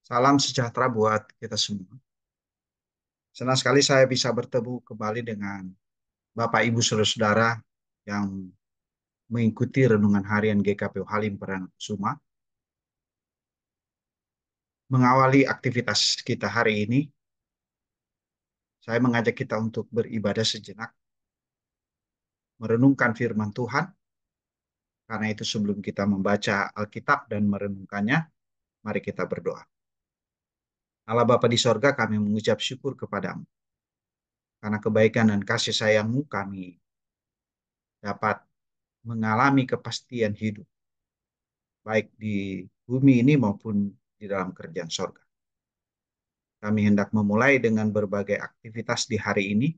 Salam sejahtera buat kita semua. Senang sekali saya bisa bertemu kembali dengan Bapak Ibu Saudara-saudara yang mengikuti renungan harian GKP Halim Perdana Kusuma. Mengawali aktivitas kita hari ini, saya mengajak kita untuk beribadah sejenak, merenungkan firman Tuhan. Karena itu sebelum kita membaca Alkitab dan merenungkannya, mari kita berdoa. Allah Bapa di sorga, kami mengucap syukur kepadamu. Karena kebaikan dan kasih sayangmu kami dapat mengalami kepastian hidup baik di bumi ini maupun di dalam kerjaan sorga. Kami hendak memulai dengan berbagai aktivitas di hari ini.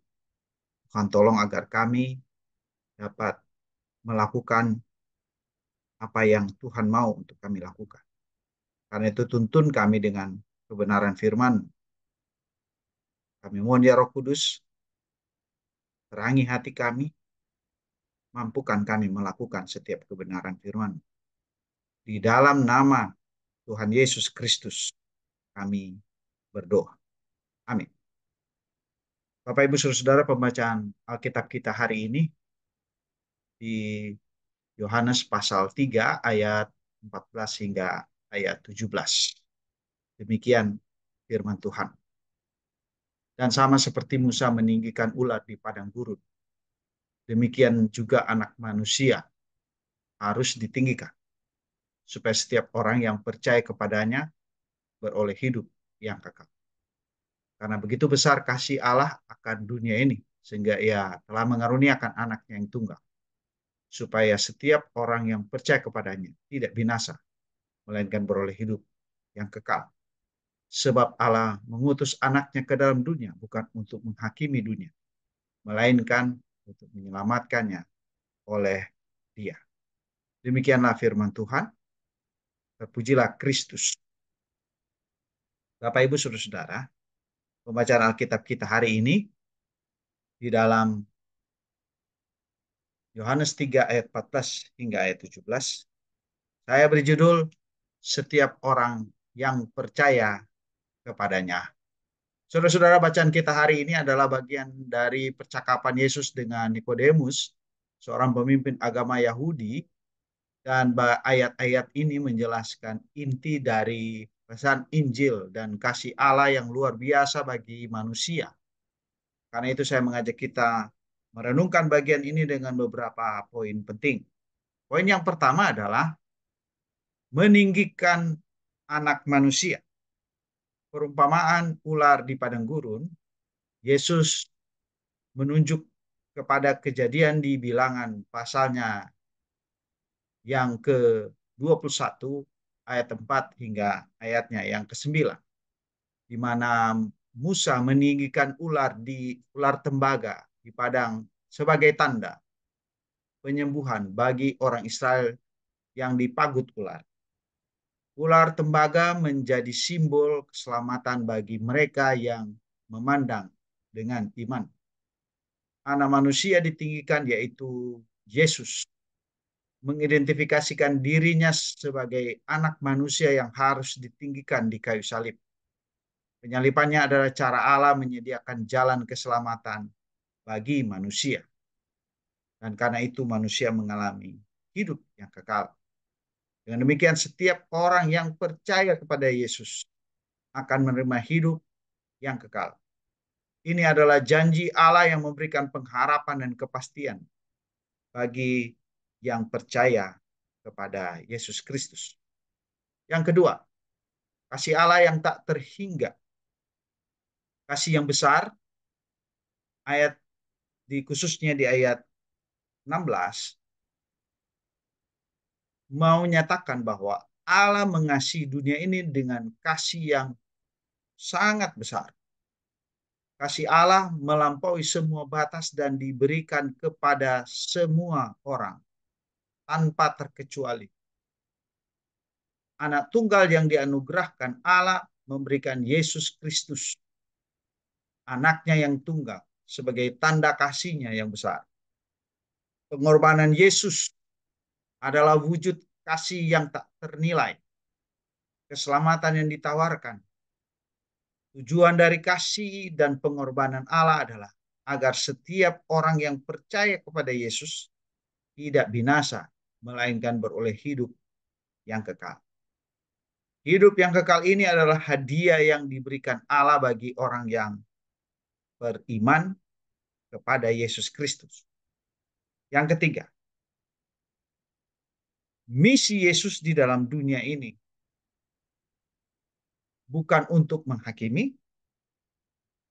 Tuhan tolong agar kami dapat melakukan apa yang Tuhan mau untuk kami lakukan. Karena itu tuntun kami dengan kebenaran firman. Kami mohon ya Roh Kudus, terangi hati kami, mampukan kami melakukan setiap kebenaran firman. Di dalam nama Tuhan Yesus Kristus kami berdoa. Amin. Bapak Ibu Saudara, pembacaan Alkitab kita hari ini di Yohanes pasal 3 ayat 14 hingga ayat 17. Demikian firman Tuhan. Dan sama seperti Musa meninggikan ular di padang gurun, demikian juga anak manusia harus ditinggikan, supaya setiap orang yang percaya kepadanya beroleh hidup yang kekal. Karena begitu besar kasih Allah akan dunia ini, sehingga ia telah mengaruniakan anaknya yang tunggal, supaya setiap orang yang percaya kepadanya tidak binasa, melainkan beroleh hidup yang kekal. Sebab Allah mengutus anaknya ke dalam dunia bukan untuk menghakimi dunia, melainkan untuk menyelamatkannya oleh Dia. Demikianlah firman Tuhan. Terpujilah Kristus. Bapak Ibu Saudara-saudara, pembacaan Alkitab kita hari ini di dalam Yohanes 3 ayat 14 hingga ayat 17. Saya berjudul setiap orang yang percaya kepadanya. Saudara-saudara, bacaan kita hari ini adalah bagian dari percakapan Yesus dengan Nikodemus, seorang pemimpin agama Yahudi, dan ayat-ayat ini menjelaskan inti dari pesan Injil dan kasih Allah yang luar biasa bagi manusia. Karena itu saya mengajak kita merenungkan bagian ini dengan beberapa poin penting. Poin yang pertama adalah meninggikan anak manusia. Perumpamaan ular di padang gurun, Yesus menunjuk kepada kejadian di bilangan pasalnya yang ke-21 ayat 4 hingga ayatnya yang ke-9, di mana Musa meninggikan ular tembaga di padang sebagai tanda penyembuhan bagi orang Israel yang dipagut ular. Ular tembaga menjadi simbol keselamatan bagi mereka yang memandang dengan iman. Anak manusia ditinggikan, yaitu Yesus, mengidentifikasikan dirinya sebagai anak manusia yang harus ditinggikan di kayu salib. Penyalipannya adalah cara Allah menyediakan jalan keselamatan bagi manusia. Dan karena itu manusia mengalami hidup yang kekal. Dengan demikian setiap orang yang percaya kepada Yesus akan menerima hidup yang kekal. Ini adalah janji Allah yang memberikan pengharapan dan kepastian bagi yang percaya kepada Yesus Kristus. Yang kedua, kasih Allah yang tak terhingga. Kasih yang besar, ayat khususnya di ayat 16, mau nyatakan bahwa Allah mengasihi dunia ini dengan kasih yang sangat besar. Kasih Allah melampaui semua batas dan diberikan kepada semua orang tanpa terkecuali. Anak tunggal yang dianugerahkan Allah memberikan Yesus Kristus, anaknya yang tunggal, sebagai tanda kasihnya yang besar. Pengorbanan Yesus adalah wujud kasih yang tak ternilai. keselamatan yang ditawarkan, tujuan dari kasih dan pengorbanan Allah adalah agar setiap orang yang percaya kepada Yesus tidak binasa, melainkan beroleh hidup yang kekal. Hidup yang kekal ini adalah hadiah yang diberikan Allah bagi orang yang beriman kepada Yesus Kristus. Yang ketiga, misi Yesus di dalam dunia ini bukan untuk menghakimi,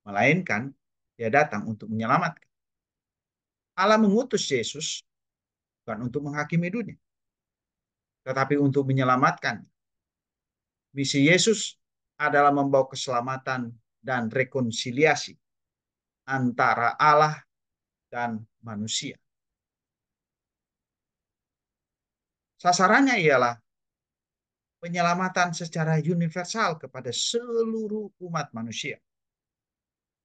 melainkan dia datang untuk menyelamatkan. Allah mengutus Yesus bukan untuk menghakimi dunia, tetapi untuk menyelamatkan. Misi Yesus adalah membawa keselamatan dan rekonsiliasi antara Allah dan manusia. Sasarannya ialah penyelamatan secara universal kepada seluruh umat manusia.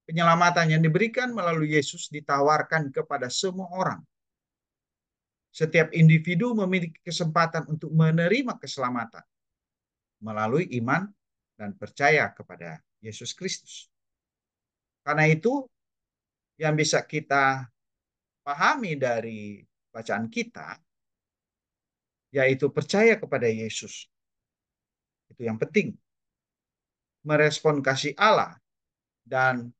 Penyelamatan yang diberikan melalui Yesus ditawarkan kepada semua orang. Setiap individu memiliki kesempatan untuk menerima keselamatan melalui iman dan percaya kepada Yesus Kristus. Karena itu, yang bisa kita pahami dari bacaan kita, yaitu percaya kepada Yesus. Itu yang penting. Merespon kasih Allah, dan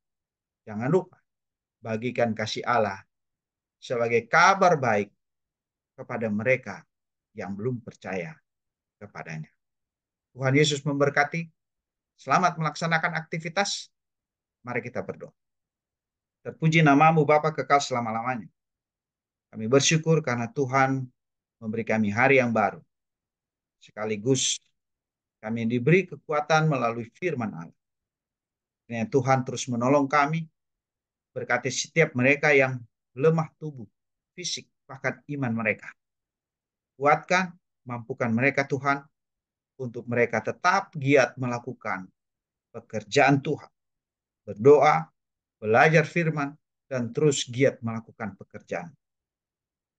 jangan lupa, bagikan kasih Allah sebagai kabar baik kepada mereka yang belum percaya kepadanya. Tuhan Yesus memberkati. Selamat melaksanakan aktivitas. Mari kita berdoa. Terpuji namamu Bapa kekal selama-lamanya. Kami bersyukur karena Tuhan memberi kami hari yang baru. Sekaligus kami diberi kekuatan melalui firman Allah. Kiranya Tuhan terus menolong kami. Berkati setiap mereka yang lemah tubuh, fisik, bahkan iman mereka. Kuatkan, mampukan mereka Tuhan, untuk mereka tetap giat melakukan pekerjaan Tuhan. Berdoa, belajar firman, dan terus giat melakukan pekerjaan.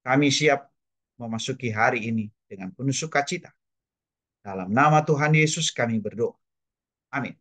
Kami siap memasuki hari ini dengan penuh sukacita. Dalam nama Tuhan Yesus kami berdoa. Amin.